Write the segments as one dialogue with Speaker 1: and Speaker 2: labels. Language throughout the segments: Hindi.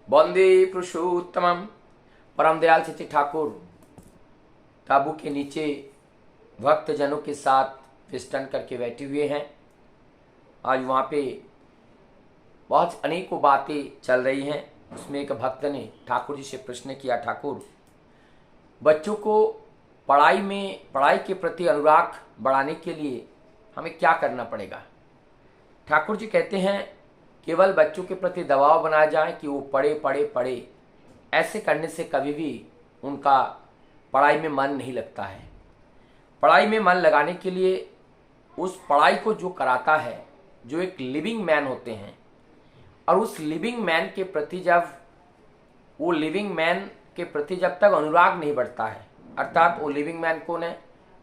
Speaker 1: वंदे पुरुषोत्तमम। परम दयाल सच्चे ठाकुर ताबू के नीचे भक्त जनों के साथ फिस्टन करके बैठे हुए हैं। आज वहाँ पे बहुत अनेकों बातें चल रही हैं। उसमें एक भक्त ने ठाकुर जी से प्रश्न किया, ठाकुर बच्चों को पढ़ाई के प्रति अनुराग बढ़ाने के लिए हमें क्या करना पड़ेगा। ठाकुर जी कहते हैं केवल बच्चों के प्रति दबाव बनाया जाए कि वो पढ़े पढ़े पढ़े, ऐसे करने से कभी भी उनका पढ़ाई में मन नहीं लगता है। पढ़ाई में मन लगाने के लिए उस पढ़ाई को जो कराता है, जो एक लिविंग मैन होते हैं, और उस लिविंग मैन के प्रति जब तक अनुराग नहीं बढ़ता है, अर्थात वो लिविंग मैन कौन है,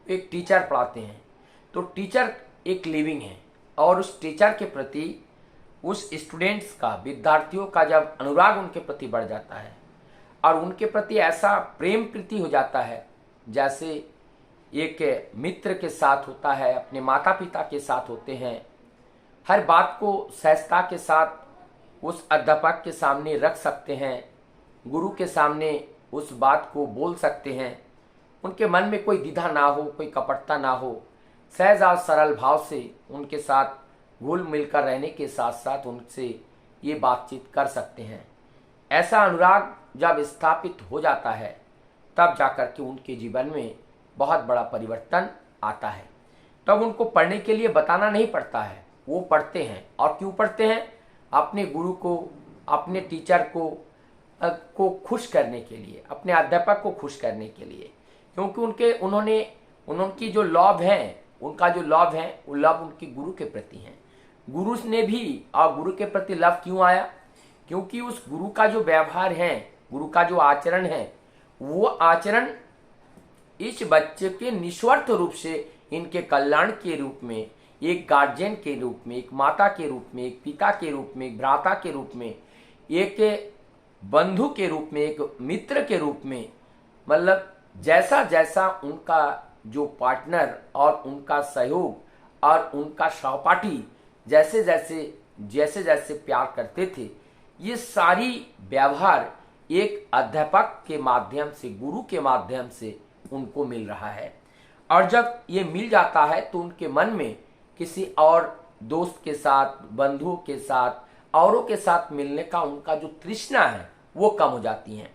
Speaker 1: एक टीचर पढ़ाते हैं, तो टीचर एक लिविंग है, और उस टीचर के प्रति उस स्टूडेंट्स का, विद्यार्थियों का जब अनुराग उनके प्रति बढ़ जाता है और उनके प्रति ऐसा प्रेम प्रीति हो जाता है जैसे एक मित्र के साथ होता है, अपने माता पिता के साथ होते हैं, हर बात को सहजता के साथ उस अध्यापक के सामने रख सकते हैं, गुरु के सामने उस बात को बोल सकते हैं, उनके मन में कोई द्विधा ना हो, कोई कपटता ना हो, सहज और सरल भाव से उनके साथ घुल मिलकर रहने के साथ साथ उनसे ये बातचीत कर सकते हैं। ऐसा अनुराग जब स्थापित हो जाता है तब जाकर के उनके जीवन में बहुत बड़ा परिवर्तन आता है। तब उनको पढ़ने के लिए बताना नहीं पड़ता है, वो पढ़ते हैं। और क्यों पढ़ते हैं? अपने गुरु को, अपने टीचर को खुश करने के लिए, अपने अध्यापक को खुश करने के लिए, क्योंकि उनकी जो लव है, उनका जो लव है वो लव उनके गुरु के प्रति है। गुरु ने भी और गुरु के प्रति लव क्यों आया? क्योंकि उस गुरु का जो व्यवहार है, गुरु का जो आचरण है, वो आचरण इस बच्चे के निस्वार्थ रूप से इनके कल्याण के रूप में, एक गार्जियन के रूप में, एक माता के रूप में, एक पिता के रूप में, एक भ्राता के रूप में, एक बंधु के रूप में, एक मित्र के रूप में, मतलब जैसा जैसा उनका जो पार्टनर और उनका सहयोग और उनका सहपाठी जैसे जैसे प्यार करते थे, ये सारी व्यवहार एक अध्यापक के माध्यम से, गुरु के माध्यम से उनको मिल रहा है। और जब ये मिल जाता है तो उनके मन में किसी और दोस्त के साथ, बंधुओं के साथ, औरों के साथ मिलने का उनका जो तृष्णा है वो कम हो जाती हैं,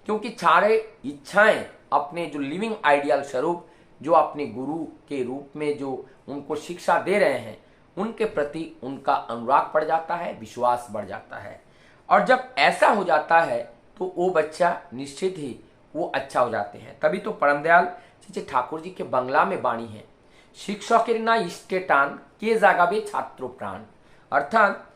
Speaker 1: क्योंकि सारे इच्छाएं अपने जो लिविंग आइडियल स्वरूप, जो अपने गुरु के रूप में जो उनको शिक्षा दे रहे हैं, उनके प्रति उनका अनुराग बढ़ जाता है, विश्वास बढ़ जाता है। और जब ऐसा हो जाता है तो वो बच्चा निश्चित ही वो अच्छा हो जाते हैं। तभी तो परम दयाल सच्चे ठाकुर जी के बंगला में वाणी है, शिक्षकेर ना इष्टे टान के जागावे छात्रों प्राण। अर्थात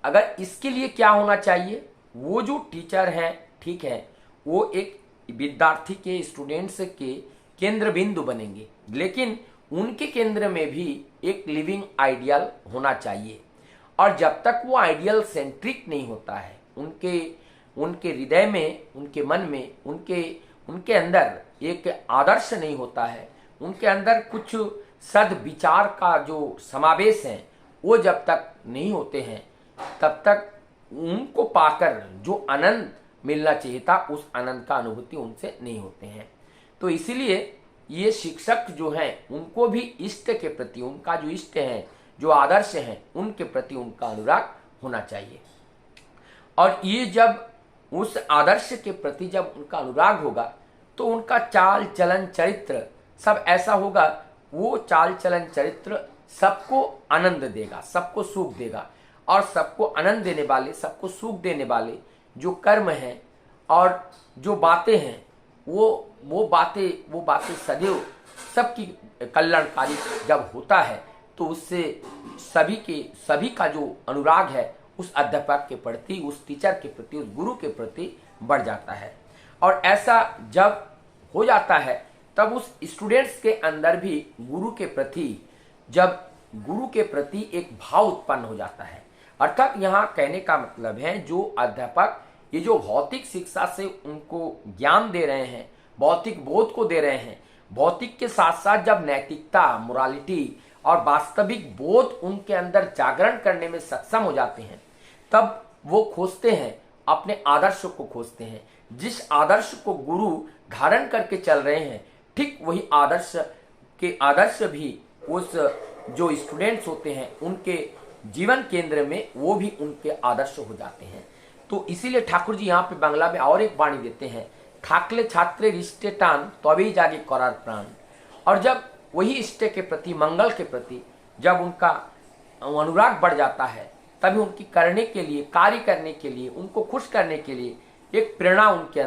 Speaker 1: अगर इसके लिए क्या होना चाहिए, वो जो टीचर हैं, ठीक है, वो एक विद्यार्थी के, स्टूडेंट्स के केंद्र बिंदु बनेंगे, लेकिन उनके केंद्र में भी एक लिविंग आइडियल होना चाहिए। और जब तक वो आइडियल सेंट्रिक नहीं होता है, उनके हृदय में, उनके मन में, उनके अंदर एक आदर्श नहीं होता है, उनके अंदर कुछ सद विचार का जो समावेश है वो जब तक नहीं होते हैं, तब तक उनको पाकर जो आनंद मिलना चाहिए था, उस आनंद का अनुभूति उनसे नहीं होते हैं। तो इसीलिए ये शिक्षक जो हैं उनको भी इष्ट के प्रति, उनका जो इष्ट है, जो आदर्श हैं, उनके प्रति उनका अनुराग होना चाहिए। और ये जब उस आदर्श के प्रति जब उनका अनुराग होगा तो उनका चाल चलन चरित्र सब ऐसा होगा, वो चाल चलन चरित्र सबको आनंद देगा, सबको सुख देगा। और सबको आनंद देने वाले, सबको सुख देने वाले जो कर्म हैं और जो बातें हैं, वो बातें सदैव सबकी कल्याणकारी जब होता है तो उससे सभी का जो अनुराग है उस अध्यापक के प्रति, उस टीचर के प्रति, उस गुरु के प्रति बढ़ जाता है। और ऐसा जब हो जाता है तब उस स्टूडेंट्स के अंदर भी गुरु के प्रति एक भाव उत्पन्न हो जाता है। अर्थात यहाँ कहने का मतलब है, जो अध्यापक ये जो भौतिक शिक्षा से उनको ज्ञान दे रहे हैं, भौतिक बोध को दे रहे हैं, भौतिक के साथ साथ जब नैतिकता, मोरालिटी और वास्तविक बोध उनके अंदर जागरण करने में सक्षम हो जाते हैं, तब वो खोजते हैं अपने आदर्श को खोजते हैं। जिस आदर्श को गुरु धारण करके चल रहे हैं, ठीक वही आदर्श भी उस जो स्टूडेंट्स होते हैं उनके जीवन केंद्र में वो भी उनके आदर्श हो जाते हैं। तो इसीलिए ठाकुर जी यहाँ पे बांग्ला में और एक वाणी देते हैं, थाकले छात्रे रिश्ते टान तभी जागे करार प्राण। और जब वही इष्ट के प्रति, मंगल के प्रति जब उनका अनुराग बढ़ जाता है, तभी उनकी करने के लिए, कार्य करने के लिए, उनको खुश करने के लिए एक प्रेरणा उनके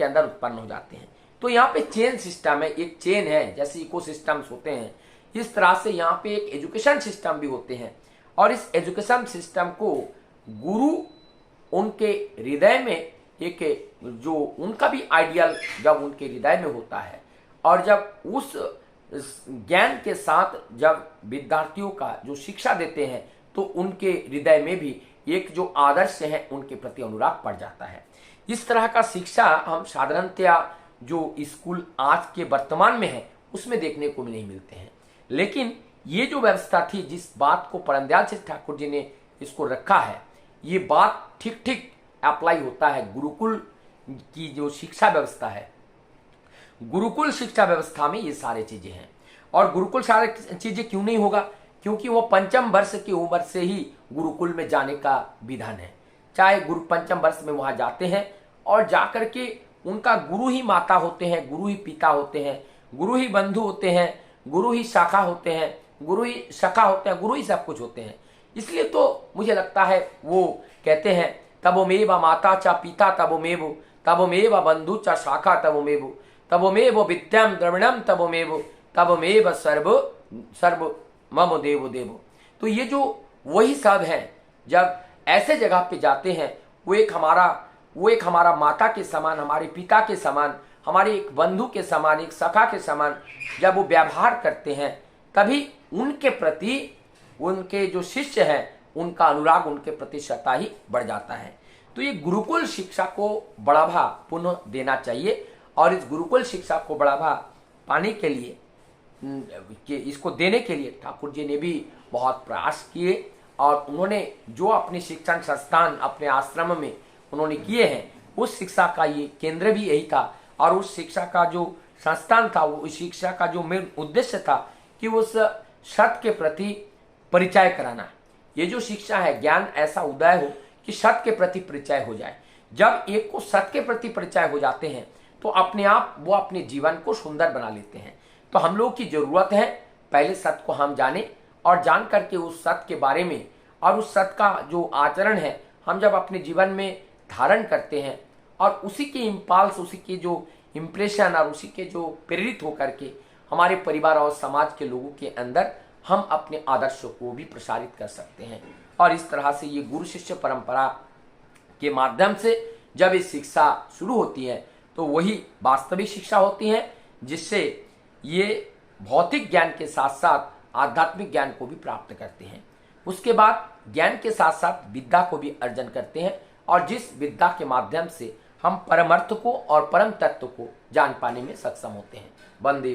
Speaker 1: अंदर उत्पन्न हो जाते हैं। तो यहाँ पे चेन सिस्टम है, एक चेन है, जैसे इकोसिस्टम्स होते हैं इस तरह से यहाँ पे एक एजुकेशन सिस्टम भी होते हैं। और इस एजुकेशन सिस्टम को गुरु उनके हृदय में एक जो उनका भी आइडियल जब उनके हृदय में होता है, और जब उस ज्ञान के साथ जब विद्यार्थियों का जो शिक्षा देते हैं, तो उनके हृदय में भी एक जो आदर्श है उनके प्रति अनुराग पड़ जाता है। इस तरह का शिक्षा हम साधारणतया जो स्कूल आज के वर्तमान में है उसमें देखने को नहीं मिलते हैं। लेकिन ये जो व्यवस्था थी, जिस बात को परमदयाल सिंह ठाकुर जी ने इसको रखा है, ये बात ठीक ठीक अप्लाई होता है गुरुकुल की जो शिक्षा व्यवस्था है। गुरुकुल शिक्षा व्यवस्था में ये सारे चीजें हैं। और गुरुकुल सारे चीजें क्यों नहीं होगा? क्योंकि वो पंचम वर्ष की उम्र से ही गुरुकुल में जाने का विधान है। चाहे गुरु पंचम वर्ष में वहां जाते हैं और जाकर के उनका गुरु ही माता होते हैं, गुरु ही पिता होते हैं, गुरु ही बंधु होते हैं, गुरु ही शाखा होते हैं, गुरु ही सखा होते हैं, गुरु ही सब कुछ होते हैं। इसलिए तो मुझे लगता है वो कहते हैं तबोमेव माता च पिता तबोमेव बंधु च शाखा तबोमेव विद्याम द्रविणम तबोमेव सर्व मम देव देव। तो ये जो वही सब है, जब ऐसे जगह पे जाते हैं, वो एक हमारा माता के समान, हमारे पिता के समान, हमारे एक बंधु के समान, एक सखा के समान जब वो व्यवहार करते हैं, तभी उनके प्रति उनके जो शिष्य हैं उनका अनुराग उनके प्रति सदा ही बढ़ जाता है। तो ये गुरुकुल शिक्षा को बढ़ावा पुनः देना चाहिए। और इस गुरुकुल शिक्षा को बढ़ावा पाने के लिए, इसको देने के लिए ठाकुर जी ने भी बहुत प्रयास किए। और उन्होंने जो अपने शिक्षण संस्थान अपने आश्रम में उन्होंने किए हैं, उस शिक्षा का ये केंद्र भी यही था। और उस शिक्षा का जो संस्थान था, वो उस शिक्षा का जो मेन उद्देश्य था कि उस सत्य के प्रति परिचय कराना। ये जो शिक्षा है, ज्ञान ऐसा उदय हो कि सत्य के प्रति परिचय हो जाए। जब एक को सत्य के प्रति परिचय हो जाते हैं, तो अपने आप वो अपने जीवन को सुंदर बना लेते हैं। तो हम लोग की जरूरत है पहले सत्य को हम जाने, और जान करके उस सत्य के बारे में और उस सत्य का जो आचरण है हम जब अपने जीवन में धारण करते हैं, और उसी के इम्पल्स, उसी के जो इम्प्रेशन और उसी के जो प्रेरित होकर के हमारे परिवार और समाज के लोगों के अंदर हम अपने आदर्शों को भी प्रसारित कर सकते हैं। और इस तरह से ये गुरु शिष्य परंपरा के माध्यम से जब ये शिक्षा शुरू होती है, तो वही वास्तविक शिक्षा होती है, जिससे ये भौतिक ज्ञान के साथ साथ आध्यात्मिक ज्ञान को भी प्राप्त करते हैं। उसके बाद ज्ञान के साथ साथ विद्या को भी अर्जन करते हैं, और जिस विद्या के माध्यम से हम परम अर्थ को और परम तत्व को जान पाने में सक्षम होते हैं। वंदे